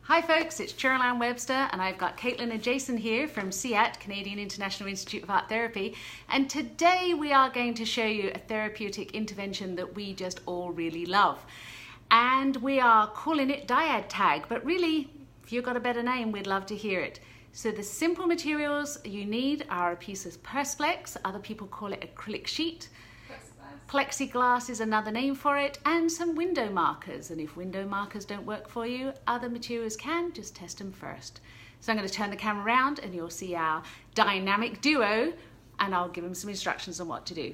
Hi folks, it's Cheryl-Ann Webster and I've got Caitlin and Jason here from CIAT, Canadian International Institute of Art Therapy, and today we are going to show you a therapeutic intervention that we just all really love. And we are calling it Dyad tag, but really, if you've got a better name, we'd love to hear it. So the simple materials you need are a piece of Perspex, other people call it acrylic sheet. Plexiglass is another name for it, and some window markers. And if window markers don't work for you, other materials can, just test them first. So I'm going to turn the camera around and you'll see our dynamic duo, and I'll give them some instructions on what to do.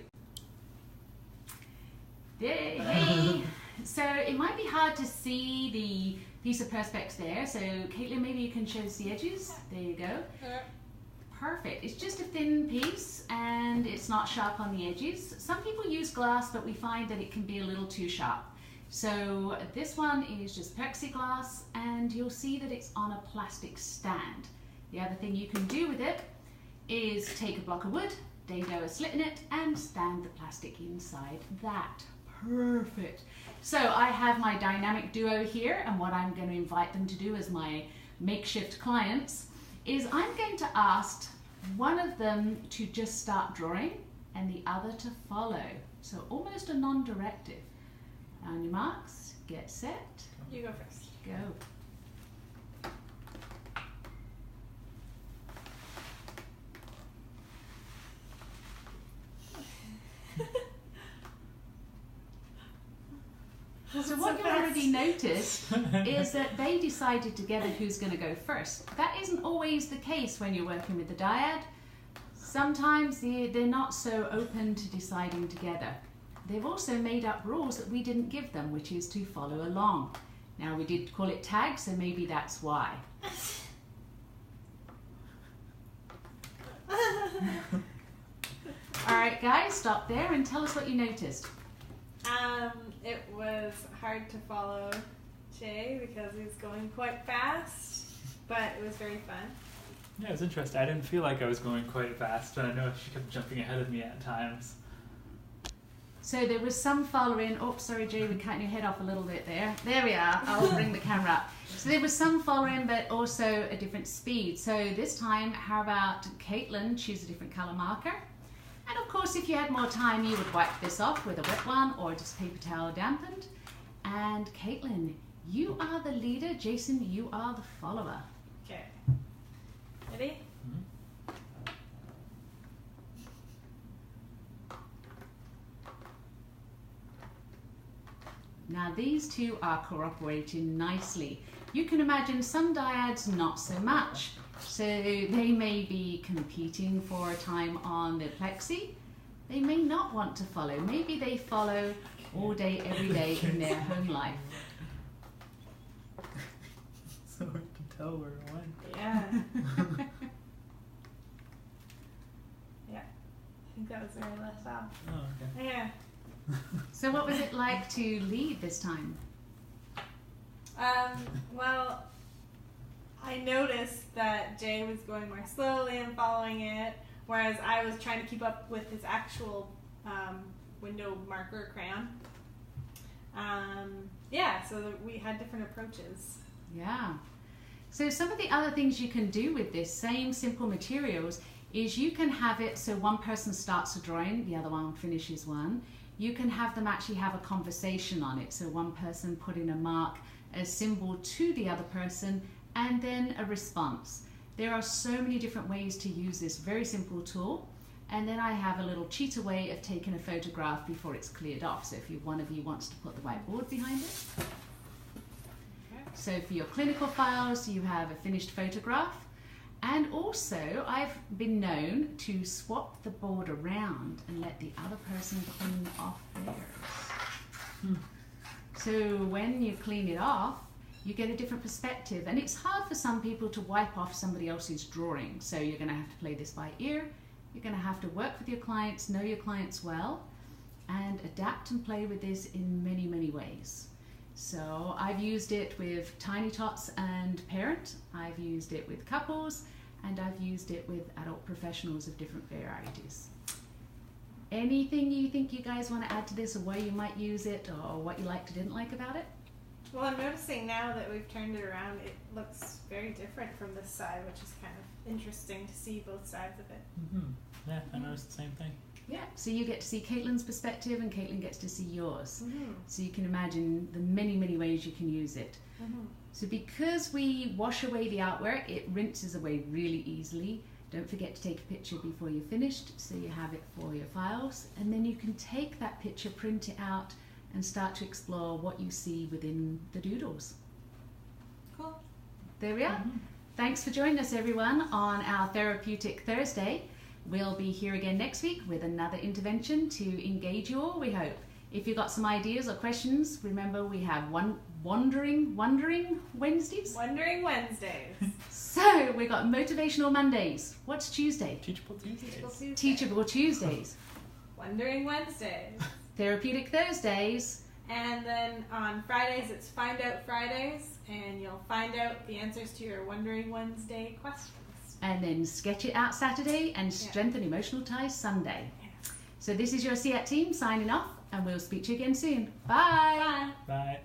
Hey. So it might be hard to see the piece of Perspex there, so Caitlin, maybe you can show us the edges. There you go. Perfect. It's just a thin piece and it's not sharp on the edges. Some people use glass, but we find that it can be a little too sharp. So this one is just Plexiglass, and you'll see that it's on a plastic stand. The other thing you can do with it is take a block of wood, dado a slit in it, and stand the plastic inside that. Perfect. So I have my dynamic duo here, and what I'm going to invite them to do as my makeshift clients is I'm going to ask one of them to just start drawing and the other to follow. So almost a non-directive. On your marks, get set. You go first. Go. So what you've already noticed is that they decided together who's going to go first. That isn't always the case when you're working with the dyad. Sometimes they're not so open to deciding together. They've also made up rules that we didn't give them, which is to follow along. Now we did call it tag, so maybe that's why. Alright guys, stop there and tell us what you noticed. It was hard to follow Jay because he was going quite fast, but it was very fun. Yeah, it was interesting. I didn't feel like I was going quite fast, but I know she kept jumping ahead of me at times. So there was some following. Oh, sorry Jay, we're cutting your head off a little bit there. There we are. I'll bring the camera up. So there was some following, but also a different speed. So this time, how about Caitlin choose a different color marker? And of course, if you had more time, you would wipe this off with a wet one or just paper towel dampened. And Caitlin, you are the leader. Jason, you are the follower. Okay. Ready? Now these two are cooperating nicely. You can imagine some dyads not so much. So they may be competing for a time on the plexi. They may not want to follow. Maybe they follow all day, every day in their home life. So hard to tell where it went. Yeah. Yeah. I think that was where I left off. Oh, okay. Yeah. So what was it like to lead this time? Well, I noticed that Jay was going more slowly and following it, whereas I was trying to keep up with his actual window marker crayon. Yeah, so we had different approaches. Yeah. So some of the other things you can do with this same simple materials is you can have it so one person starts a drawing, the other one finishes one. You can have them actually have a conversation on it. So one person putting a mark, a symbol to the other person, and then a response. There are so many different ways to use this very simple tool. And then I have a little cheater way of taking a photograph before it's cleared off. So if one of you wants to put the whiteboard behind it. So for your clinical files, you have a finished photograph. And also, I've been known to swap the board around and let the other person clean off theirs. So when you clean it off, you get a different perspective. And it's hard for some people to wipe off somebody else's drawing. So you're going to have to play this by ear. You're going to have to work with your clients, know your clients well, and adapt and play with this in many, many ways. So I've used it with tiny tots and parent. I've used it with couples, and I've used it with adult professionals of different varieties. Anything you think you guys want to add to this, or why you might use it, or what you liked or didn't like about it? Well, I'm noticing now that we've turned it around, it looks very different from this side, which is kind of interesting to see both sides of it. Mm-hmm. Yeah, I noticed the same thing. Yeah, so you get to see Caitlin's perspective and Caitlin gets to see yours. Mm-hmm. So you can imagine the many, many ways you can use it. Mm-hmm. So because we wash away the artwork, it rinses away really easily. Don't forget to take a picture before you're finished so you have it for your files. And then you can take that picture, print it out, and start to explore what you see within the doodles. Cool. There we are. Mm-hmm. Thanks for joining us, everyone, on our Therapeutic Thursday. We'll be here again next week with another intervention to engage you all, we hope. If you've got some ideas or questions, remember we have Wondering Wednesdays. Wondering Wednesdays. So we've got Motivational Mondays. What's Tuesday? Teachable Tuesdays. Teachable Tuesdays. Wondering Wednesdays. Therapeutic Thursdays. And then on Fridays, it's Find Out Fridays, and you'll find out the answers to your Wondering Wednesday questions. And then Sketch It Out Saturday and Strengthen Emotional Ties Sunday. Yeah. So this is your SEAT team signing off, and we'll speak to you again soon. Bye. Bye. Bye.